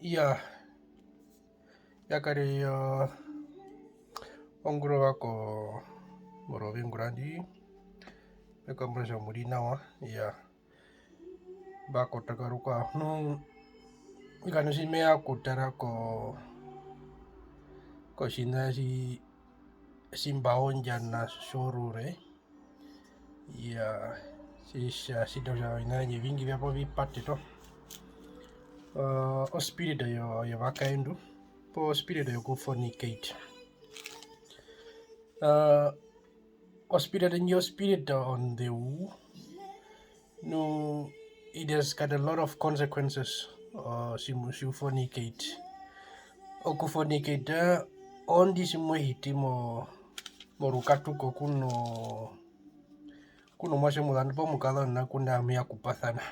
Iya, yakare onguro wako morovi ngurandi beko mresho murinawa iya bako takaruka nu ikano si mea kutara ko shina si simbaonja na shorure iya si doja ina nye vingi vyapo vipate to o spirit yo vakaendu po spirit yo ku fornicate o spirit in your spirit on the woo no, it has got a lot of consequences. Si fornicate. O ku fornicate on this mo hiti mo rukatu ko kuno mwashe mulandu po mukala na kuna mia kupathana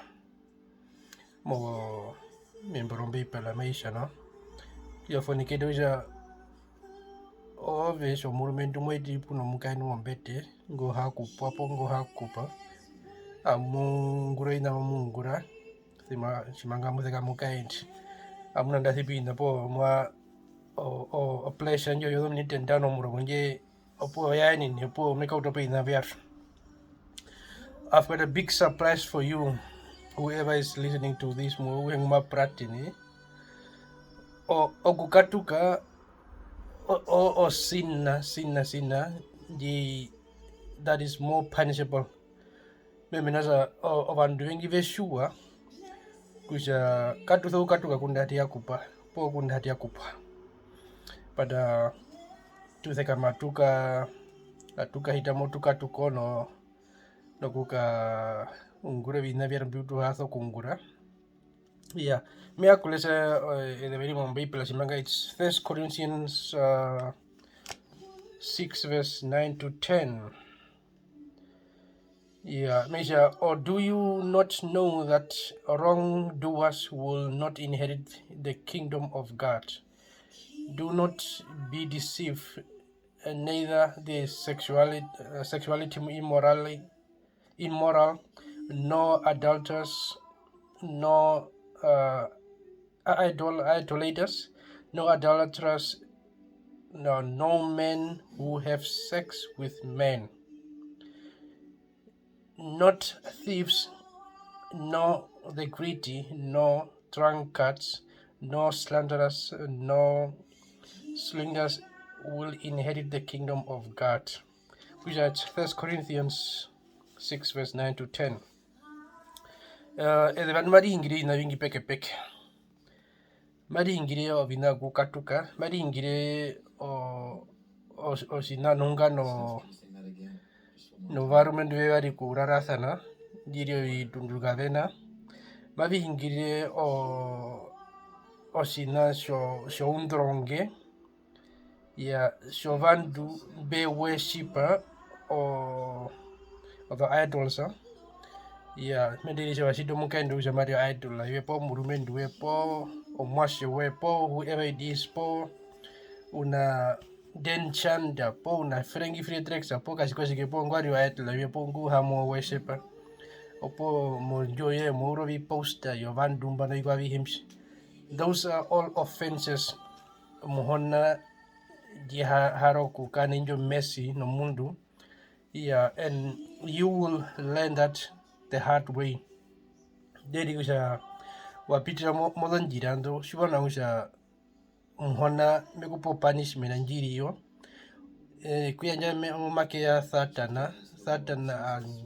mo membrombe pela maisha no. Ya fornicate uja ove so murumendu mo hiti puno mukaini mombete ngo hakupa po ngo hakupa amungura ina mungura simanga muzika mukaindi amuna ndasipinda po mwa o pleasure njo yodom ni tentano muro nje opo yani ni po make out opina vyatu. I've got a big surprise for you, whoever is listening to this movie nguma pratini o kukatuka o sinna the that is more punishable. Mimi nasa vandu wengi veshua kusha katuka kundati yakupa po kundati yakupa pada tutheka matuka hitamo tukatukono nokuka ungure vina vya mbiutu haso kungura yeah me akulesa the very mombe pela simanga it's 1 Corinthians 6 verse 9 to 10. Yeah, measure, or do you not know that wrongdoers will not inherit the kingdom of God? Do not be deceived, neither the sexuality immoral, nor adulterers, nor idolaters, no idolaters, no men who have sex with men, not thieves, nor the greedy, nor drunkards, nor slanderers, nor slingers will inherit the kingdom of God. Which is 1 Corinthians 6 verse 9 to 10. Vanhu varingire ina vingi peke peke. Maringire ovina kukatuka, maringire osina nunga no varumendu vevari kurarasana ndirio vidunduka vena mavihingire osina sho undronge ya sho vandu be worshipa the idols ya mendelisha washido mukaendu usha mario idol iwepo murumendu wepo omwashe wepo whoever it is po una den chanda po una frengi fredrexa po kasikoshike po ngwario idol iwepo ngu hamo worshipa opo monjoye muro vi poster yo vandumba no igwa vi himshi. Those are all offenses muhona di haroku kaninjo messy no mundu. Yeah, and you will learn that the hard way. Dedi usha wapitira modon jirando shibona usha muhona mekupo punishment njiri yo. Kuyanja make ya satana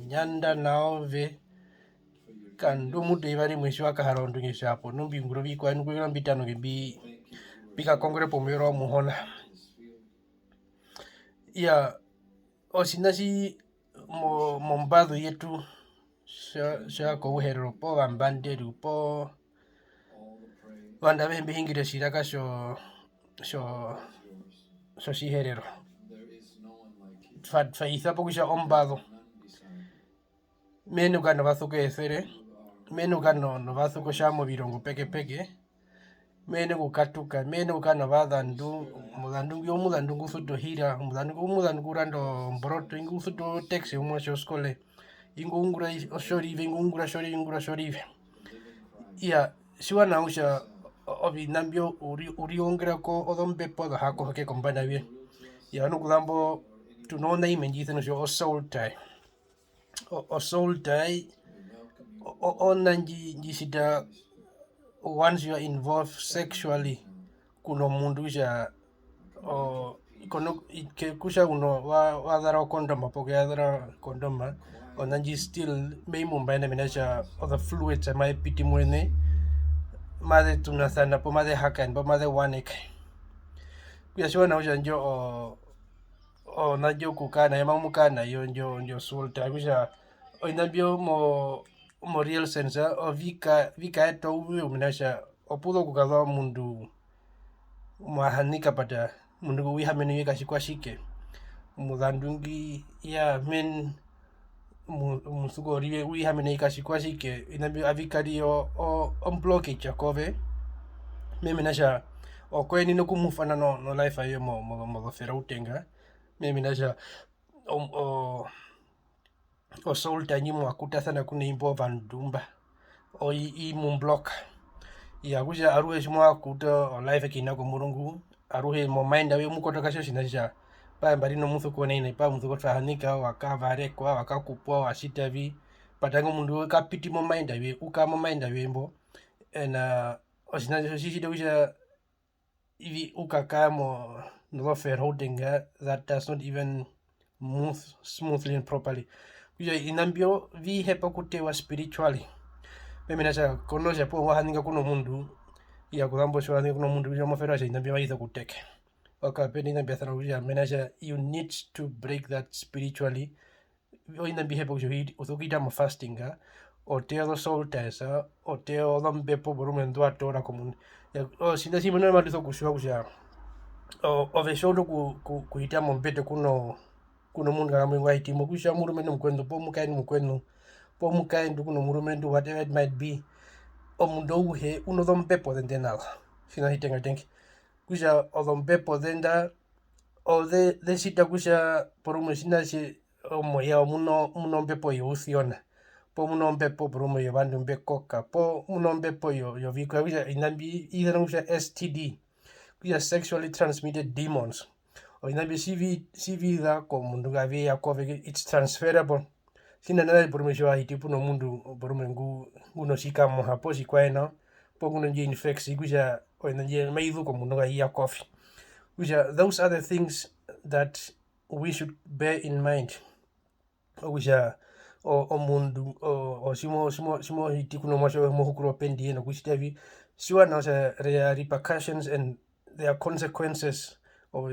nyanda naove kandu mutu ivari mwishi wakaharondungisha hapo numbi nguro vikwa nukwira mbitano gibi bika kongre pomero muhona ya osinasi mombado yetu sha ko herero po bambanderu po wanda bembe hingire shiraka sho shiherero fa isapo kusha ombado menu kana basuke esere menu kana no basuko shamo birongo peke peke menu kukatuka menu kana badandu mudandu ngusuto hira mudandu kurando mbroto ngusuto taxi umwasho skole ingungura oshorive ingungura shorive ya shiwa nausha ovi nambio uri ongera ko odombe po the hako hake kombana we ya no kulambo tu no na imen jithen o soul tie o soul tie o nanji sida once you are involved sexually kuno mundu ja o kono ke kusha uno wa dara kondoma porque dara kondoma o nanji still me mumba na menaja o the fluids mai piti mwene made tunathana po made hakan po made wanek kuya shwa na uja njo o na njo kukana yama mukana yo njo sulta kusha o inabio mo real sense o vika eto uwe umenasha o pudo kukadwa mundu mahanika pada mundu wiha menu yeka shikwa shike mudandungi ya men musugo riwe wiha menu yeka shikwa shike inabio avikari o blockage yakove mimi nasha o kweni no kumufana no life ayo mo ferautenga mimi nasha o soul tanyimo akuta sana kune imbo vandumba o i mumblock ya kuja aruhe shimo akuta o life kina ko murungu aruhe mo mind awe mukoto kasho shinasha pa mbari no musu ko nene pa musu ko fahanika wakavare kwa wakakupwa washitavi patango mundu kapiti mo mind awe uka mo mind awe mbo na osinaje shishide kuja ivi ukaka mo no ferautenga that does not even move smoothly and properly kuja inambio vi hepa kutewa spiritually mimi nasha konosha po wahaninga kuno mundu ya kulambo shwa ni kuno mundu ya mafera sha inambio maitha kuteke wakapeni inambia sana kuja menasha you need to break that spiritually o inambia hepa kuja uthukita mo fastinga o teo soul tesa o teo dhambepo borume ndo atora komun o sinda si mwana malizo kushwa kuja o veshodo kuita mo mpete kuno mundu kama ngwaiti mo kusha murume no mkwendo po mukaini mkwendo po mukaini kuno murume ndo whatever it might be o mundo uhe uno dhambepo dende nala sina hitenga tenki kusha o dhambepo denda o de sita kusha porume sina si o moya muno mbepo yo usiona po muno mbepo porume yo bandu mbekoka po muno mbepo yo vikwa kusha inambi idana kusha STD kusha sexually transmitted demons o inambi CV da ko mundu gavi ya COVID it's transferable sina nana porume shwa hiti puno mundu porume nguno shika mo hapo shikwaena po kuno nje infeksi kusha o inanje maidu ko mundu gavi ya COVID kusha those are the things that we should bear in mind kusha o mundu o simo hiti kuno mwasho mo hukuro pendi no kushitavi siwa na repercussions and there are consequences o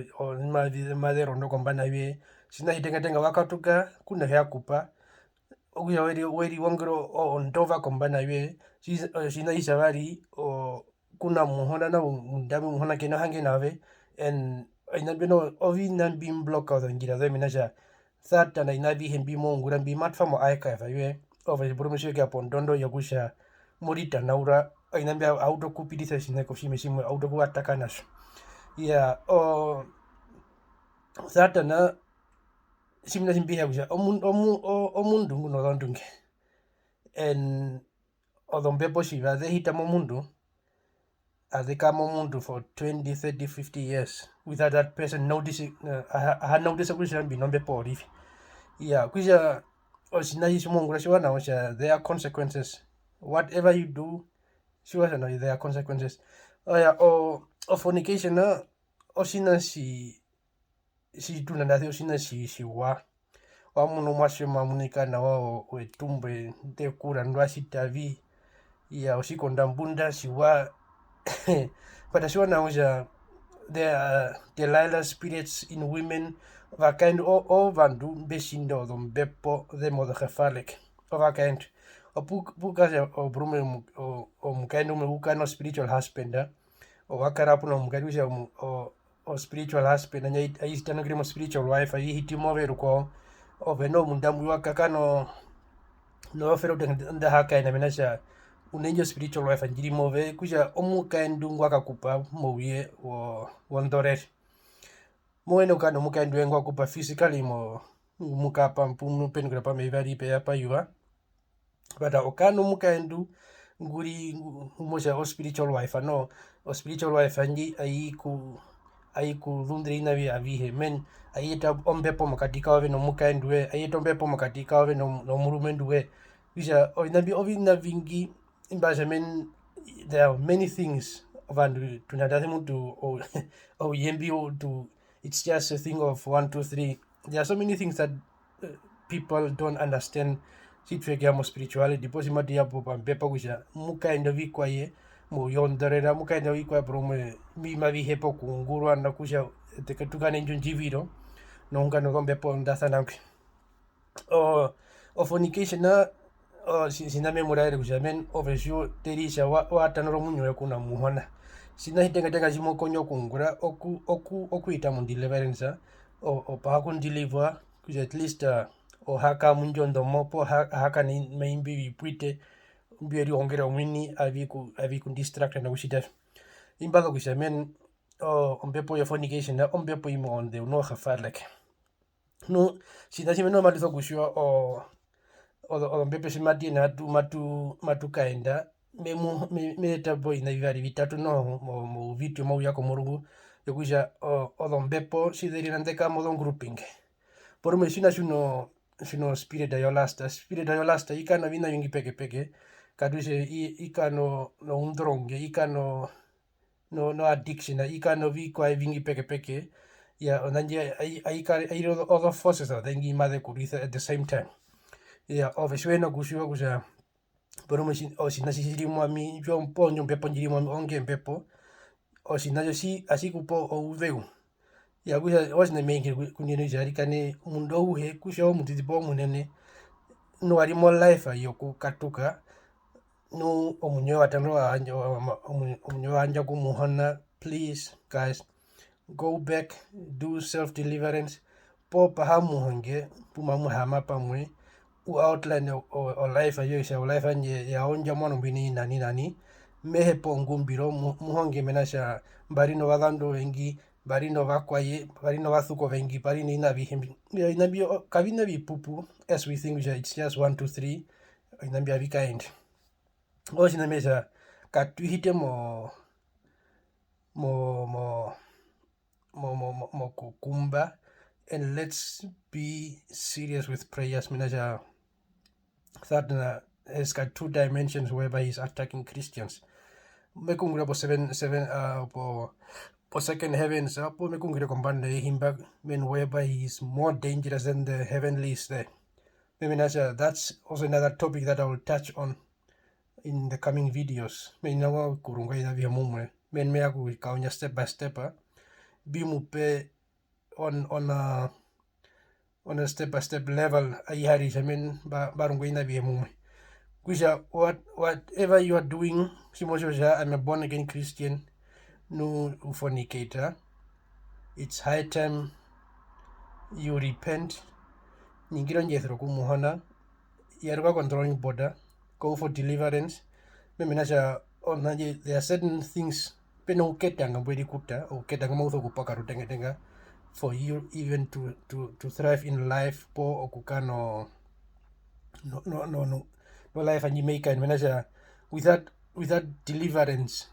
madero no kombana we sina hitenga wakatuka kuna hea kupa okuya weri wongero o ndova kombana we sina isabari o kuna muhona na ndabi muhona kena hange nawe and inabi no ovi nambi block out ngira ze minasha thata na inabi hembi mo ngura mbi matfa mo aika fa we over promotion ya pondondo ya kusha morita naura inabi auto kupidisa sina ko shimeshimo auto kuataka nasho ya o thata na simna simbiha kusha o mundu nguno dondunge en odombepo shiva de hita mo mundu adekamo mundu for 20 30 50 years without that person noticing I notice kusha binombe pori ya kusha osina yishimongura shiwana osha there are consequences whatever you do shiwana no there are consequences ya o fornication na osina si tunandathi osina si wa muno mwashe mamunika na wao wetumbe ndekura ndo ashitavi ya oshikonda mbunda siwa but asiwana uja there are Delilah spirits in women vakaend o vandu beshindo dombepo de modo gefalik o vakaend o puka o brume o mkaend umebuka no spiritual husband o wakarapu no mkaend uja o spiritual husband anya aistana grimo spiritual wife ayi hitimo veruko o veno mundamu wakakano no fero de haka ina menasha unenjo spiritual wife njiri move kuja omukaendu ngwaka kupa mowie wo ndore moeno kano mukaendu ngwa kupa physically mo mukapa mpumu pengra pa mevari pe apa yuva bata okano mukaendu nguri umoja o spiritual wife no o spiritual wife anji ai ku dhundri ina vi avihe men ayeta ombepo makatika wave no mukaendwe ayeta ombepo makatika wave no murumendwe bisa o inabi ovi na vingi imbaja men there are many things vandu tunadate muntu o yembi o to it's just a thing of 1 2 3 there are so many things that people don't understand sitwekeamo spirituality posi mati yapo pampepa kusha mukaenda vikwaye muyonderera mukaenda vikwaye promwe mima vihepo kungurwa na kusha teketukane njo njiviro nongano kombepo ndasanakwe o fornication na sina memorare kusha men ovesio terisha watanoro munyoya kuna muhona sina hitenga jimokonyo kungura okuita mu deliverance o pa kundiliva kusha at least o haka munjondo mopo haka ni meimbi vipwite mbieri ongera mwini aviku distract na kushita imbaga kusha men ombepo ya fornication na ombepo imo onde no hafarlek no sina simeno malizo kushua o mbepe simati na matu kaenda me tabo ina vivari vitatu no mo vitu mo yako murungu yokusha o mbepo sideri nandeka mo grouping por me sina sino spirit ayolasta ikano vina yungi peke kaduse ikano no undronge ikano no addiction ikano vikwa vingi peke ya onanje ai other forces are then made kuritha at the same time ya oveswena kusha pero me o sinasiri mwami yo mponyo mpepo njiri mwami onge mpepo o sinajo si así kupo o uveu ya kusha wasina mengi kunene jarikane mundo uhe kusha o mutitipo munene no ari mo life ayo kukatuka no omunyo atano anja omunyo anja kumuhana please guys go back do self deliverance po pahamu honge pumamu hama pamwe u outline o life ayo isa o life anje ya onja mwana mbini nani mehe po ngumbiro muhonge menasha barino vagando vengi barino vakwaye barino vathuko vengi barino ina vihimbi inabi kavina vipupu as we think it's just 1 2 3 inabi avikaend osina mesa katuhite mo kukumba and let's be serious with prayers menasha that has got 2 dimensions whereby he's attacking Christians mekungura po 7 po second heavens po mekungura kombande himba men whereby he is more dangerous than the heavenlies there menasha that's also another topic that I will touch on in the coming videos meinawa kurunga ina via mumwe men me aku kaunya step by step bimupe on a step by step level ayari semen barunga ina via mumwe kusha whatever you are doing simosha I'm a born again Christian no fornicator it's high time you repent ningira njethro kumuhana yaruka controlling border go for deliverance memenasha onaje there are certain things peno uketanga mbwedi kuta uketanga mautho kupaka rutenga for you even to thrive in life po okukano no life and you make and menasha without deliverance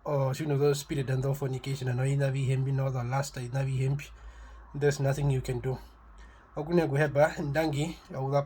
or those spirit and the fornication and ina vi hembi no the last ina vi hembi there's nothing you can do okune kuheba ndangi au